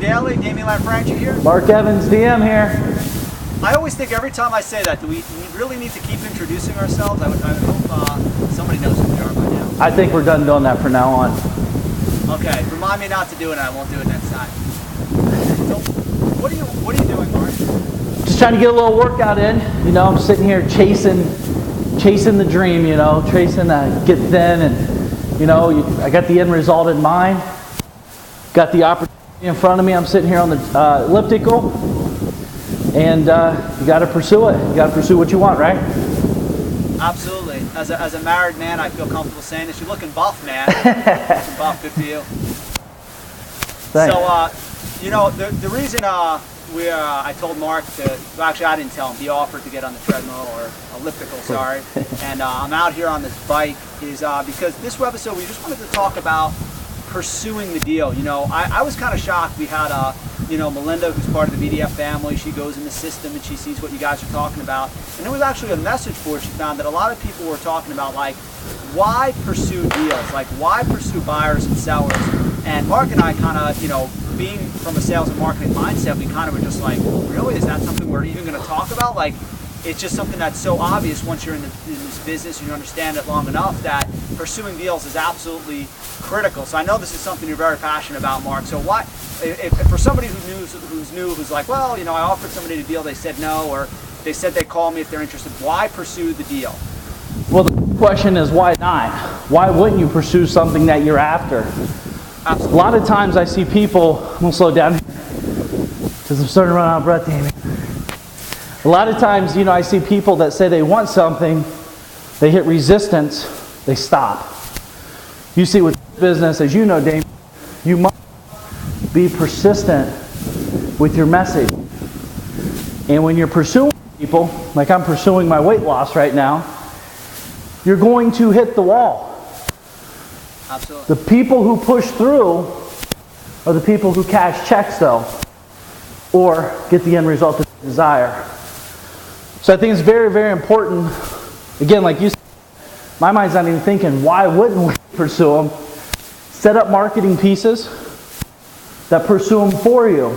Daily, Damien Lanfranchi here. Mark Evans, DM here. I always think every time I say that, do we really need to keep introducing ourselves? I would hope somebody knows who we are by now. I think we're done doing that from now on. Okay, remind me not to do it and I won't do it next time. So, what are you doing, Mark? Just trying to get a little workout in. You know, I'm sitting here chasing the dream, you know, chasing get thin, and you know, I got the end result in mind. Got the opportunity in front of me. I'm sitting here on the elliptical, and you got to pursue it. You got to pursue what you want, right? Absolutely. As a married man, I feel comfortable saying this. You're looking buff, man. Looking buff. Good for you. Thanks. So, you know, the reason I told Mark to, well, actually I didn't tell him, he offered to get on the treadmill, or elliptical, sorry, and I'm out here on this bike, is because this webisode we just wanted to talk about pursuing the deal. You know, I was kind of shocked. We had you know, Melinda, who's part of the VDF family. She goes in the system and she sees what you guys are talking about, and there was actually a message board she found that a lot of people were talking about, like, why pursue deals, like why pursue buyers and sellers. And Mark and I kind of, you know, being from a sales and marketing mindset, we kind of were just like, really, is that something we're even going to talk about? Like, it's just something that's so obvious once you're in this business and you understand it long enough that pursuing deals is absolutely critical. So I know this is something you're very passionate about, Mark. So why, if for somebody who's like, well, you know, I offered somebody a deal, they said no, or they said they'd call me if they're interested, why pursue the deal? Well, the question is, why not? Why wouldn't you pursue something that you're after? Absolutely. A lot of times I see people, I'm going to slow down here because I'm starting to run out of breath, Damien. A lot of times, you know, I see people that say they want something, they hit resistance, they stop. You see with business, as you know, Damien, you must be persistent with your message. And when you're pursuing people, like I'm pursuing my weight loss right now, you're going to hit the wall. Absolutely. The people who push through are the people who cash checks, though, or get the end result that they desire. So I think it's very, very important. Again, like you said, my mind's not even thinking, why wouldn't we pursue them? Set up marketing pieces that pursue them for you.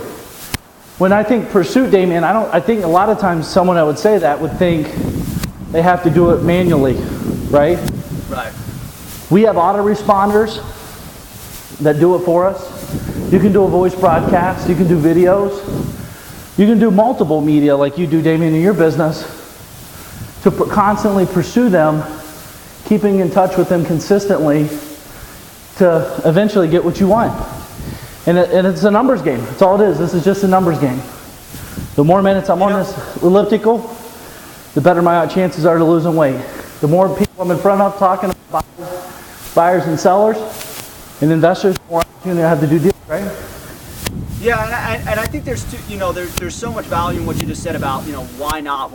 When I think pursuit, Damien, I think a lot of times someone that would say that would think they have to do it manually, right? Right. We have autoresponders that do it for us. You can do a voice broadcast, you can do videos, you can do multiple media like you do, Damien, in your business, to constantly pursue them, keeping in touch with them consistently to eventually get what you want. And it's a numbers game. That's all it is. This is just a numbers game. The more minutes I'm on this elliptical, the better my chances are to losing weight. The more people I'm in front of talking about buyers and sellers and investors, the more opportunity I have to do deals, right? Yeah, and I think there's there's so much value in what you just said about, you know, why not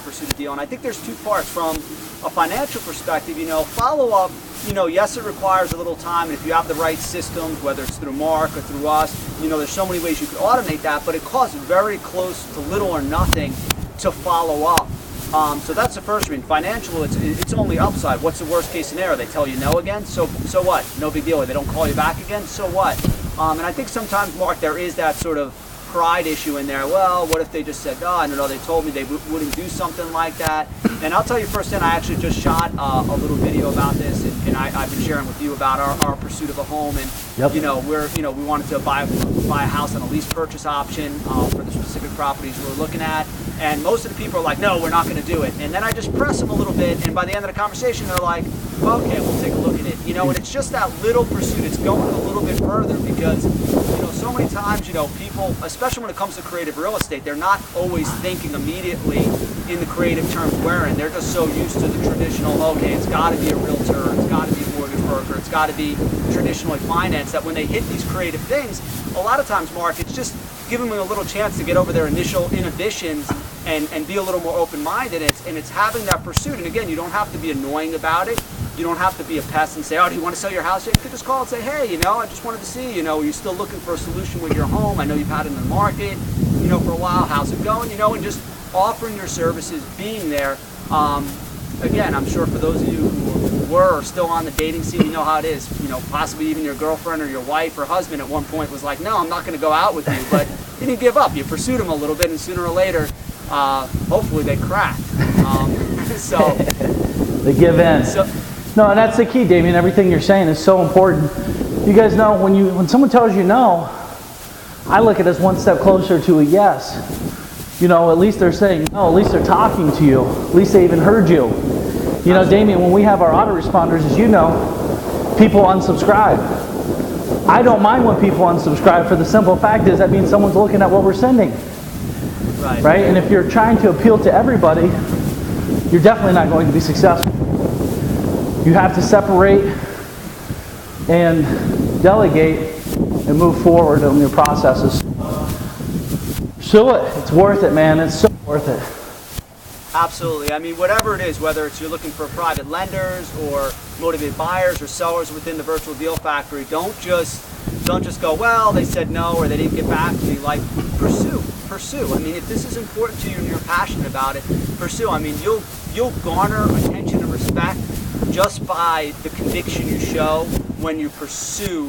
pursue the deal. And I think there's two parts. From a financial perspective, you know, follow up, you know, yes, it requires a little time, and if you have the right systems, whether it's through Mark or through us, you know, there's so many ways you could automate that, but it costs very close to little or nothing to follow up. So that's the first reason. Financial, it's only upside. What's the worst case scenario? They tell you no again? So what? No big deal. They don't call you back again? So what? And I think sometimes, Mark, there is that sort of pride issue in there. Well, what if they just said, oh, I don't know, they told me they wouldn't do something like that. And I'll tell you firsthand, I actually just shot a little video about this, and I've been sharing with you about our pursuit of a home. And Yep. you know, we wanted to buy a house on a lease purchase option for the specific properties we're looking at. And most of the people are like, no, we're not going to do it. And then I just press them a little bit, and by the end of the conversation, they're like, okay, we'll take a look at it. You know, and it's just that little pursuit. It's going a little bit further because, you know, so many times, you know, people, especially when it comes to creative real estate, they're not always thinking immediately in the creative terms we're in. They're just so used to the traditional, okay, it's got to be a realtor, it's got to be a mortgage broker, it's got to be traditionally financed, that when they hit these creative things, a lot of times, Mark, it's just giving them a little chance to get over their initial inhibitions and be a little more open-minded, and it's having that pursuit. And again, you don't have to be annoying about it. You don't have to be a pest and say, oh, do you want to sell your house yet? You could just call and say, hey, you know, I just wanted to see, you know, are you still looking for a solution with your home? I know you've had it in the market, you know, for a while. How's it going? You know, and just offering your services, being there. again, I'm sure for those of you who were or still on the dating scene, you know how it is. You know, possibly even your girlfriend or your wife or husband at one point was like, no, I'm not going to go out with you. But you didn't give up. You pursued them a little bit, and sooner or later, hopefully they cracked. So they give in. No, and that's the key, Damien. Everything you're saying is so important. You guys know when someone tells you no, I look at it as one step closer to a yes. You know, at least they're saying no, at least they're talking to you, at least they even heard you. You know, Damien, when we have our autoresponders, as you know, people unsubscribe. I don't mind when people unsubscribe, for the simple fact is that means someone's looking at what we're sending. Right? And if you're trying to appeal to everybody, you're definitely not going to be successful. You have to separate and delegate and move forward on your processes. Pursue it. It's worth it, man. It's so worth it. Absolutely. I mean, whatever it is, whether it's you're looking for private lenders or motivated buyers or sellers within the Virtual Deal Factory, don't just go, well, they said no or they didn't get back to me. Like, pursue. I mean, if this is important to you and you're passionate about it, pursue. I mean, you'll garner attention and respect just by the conviction you show when you pursue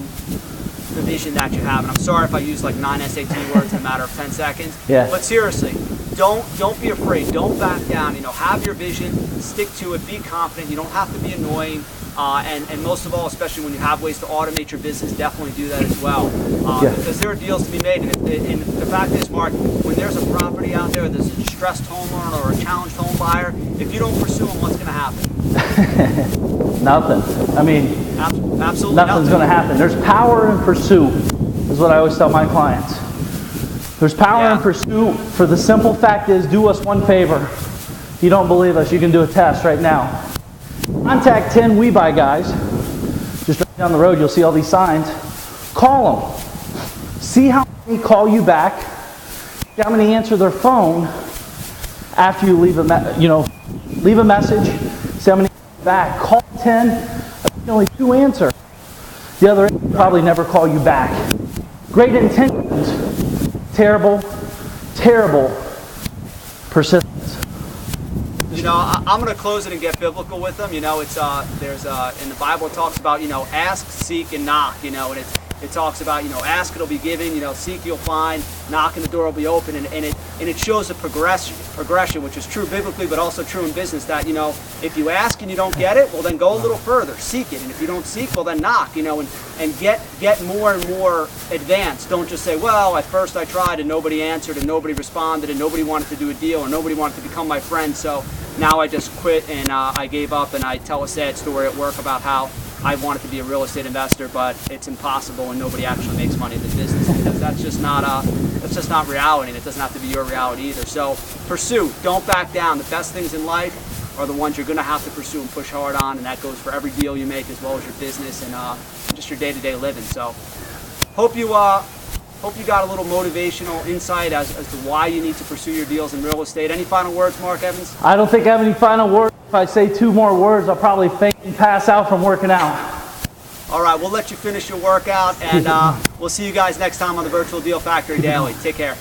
the vision that you have. And I'm sorry if I use like 9 SAT words in a matter of 10 seconds. Yeah. But seriously, don't be afraid. Don't back down. You know, have your vision, stick to it, be confident. You don't have to be annoying. And most of all, especially when you have ways to automate your business, definitely do that as well. Because there are deals to be made. And the fact is, Mark, when there's a property out there that's a distressed homeowner or a challenged home buyer, if you don't pursue them, what's going to happen? Nothing. I mean, absolutely nothing's going to happen. There's power in pursuit, is what I always tell my clients. There's power in pursuit. For the simple fact is, do us one favor. If you don't believe us, you can do a test right now. Contact 10 We Buy guys. Just right down the road, you'll see all these signs. Call them. See how many call you back. See how many answer their phone after you leave a message. See how many back. Call 10. Only 2 answer. The other 8 probably never call you back. Great intentions. Terrible persistence. You know, I'm going to close it and get biblical with them. You know, it's there's in the Bible it talks about, you know, ask, seek, and knock. You know, and it talks about, you know, ask, it'll be given. You know, seek, you'll find. Knock, and the door will be open. And it shows a progression, which is true biblically, but also true in business. That, you know, if you ask and you don't get it, well, then go a little further, seek it. And if you don't seek, well, then knock. You know, and get more and more advanced. Don't just say, well, at first I tried and nobody answered and nobody responded and nobody wanted to do a deal or nobody wanted to become my friend. So now I just quit and I gave up, and I tell a sad story at work about how I wanted to be a real estate investor, but it's impossible and nobody actually makes money in the business, because that's just not reality, and it doesn't have to be your reality either. So pursue, don't back down. The best things in life are the ones you're going to have to pursue and push hard on, and that goes for every deal you make as well as your business and just your day-to-day living. So hope you got a little motivational insight as to why you need to pursue your deals in real estate. Any final words, Mark Evans? I don't think I have any final words. If I say 2 more words, I'll probably faint and pass out from working out. All right, we'll let you finish your workout, and we'll see you guys next time on the Virtual Deal Factory Daily. Take care.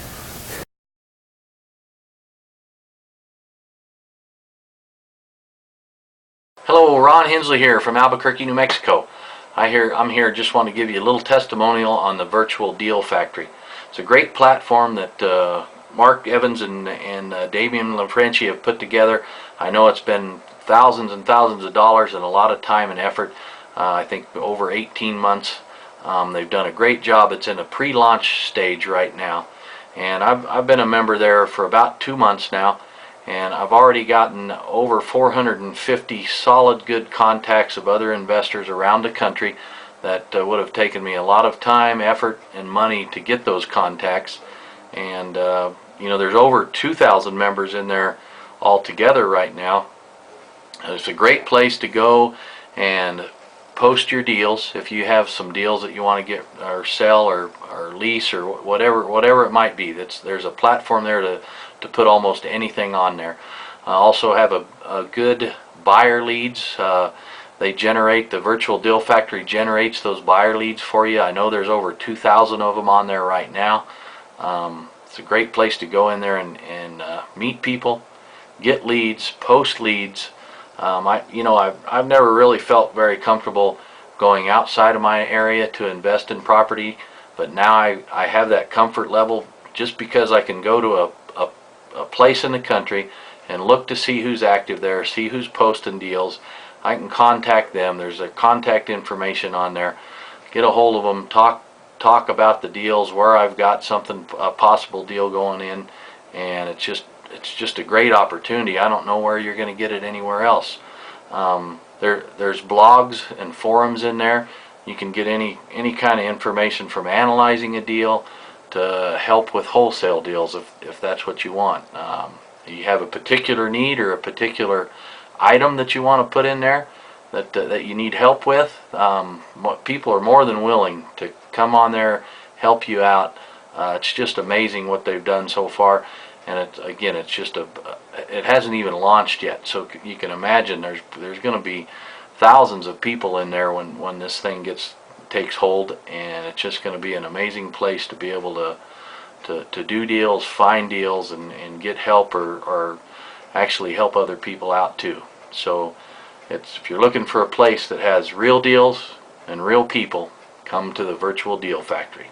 Hello, Ron Hensley here from Albuquerque, New Mexico. I'm here just want to give you a little testimonial on the Virtual Deal Factory. It's a great platform that Mark Evans and Damien LaFranchi have put together. I know it's been thousands and thousands of dollars and a lot of time and effort. I think over 18 months. They've done a great job. It's in a pre-launch stage right now, and I've been a member there for about 2 months now, and I've already gotten over 450 solid good contacts of other investors around the country that would have taken me a lot of time, effort, and money to get those contacts. And you know, there's over 2,000 members in there altogether right now. It's a great place to go and post your deals if you have some deals that you want to get or sell or lease or whatever it might be. There's a platform there to put almost anything on there. Also have a good buyer leads. They generate, the Virtual Deal Factory generates those buyer leads for you. I know there's over 2,000 of them on there right now. It's a great place to go in there and meet people, get leads, post leads, I've never really felt very comfortable going outside of my area to invest in property, but now I have that comfort level just because I can go to a place in the country and look to see who's active there, see who's posting deals. I can contact them. There's a contact information on there. Get a hold of them, talk about the deals, where I've got something, a possible deal going in, and it's just a great opportunity. I don't know where you're going to get it anywhere else. There's blogs and forums in there. You can get any kind of information, from analyzing a deal to help with wholesale deals if that's what you want. You have a particular need or a particular item that you want to put in there that you need help with. People are more than willing to come on there, help you out. It's just amazing what they've done so far. And it's just it hasn't even launched yet, so you can imagine there's going to be thousands of people in there when this thing takes hold, and it's just going to be an amazing place to be able to do deals, find deals, and get help or actually help other people out too. So if you're looking for a place that has real deals and real people, come to the Virtual Deal Factory.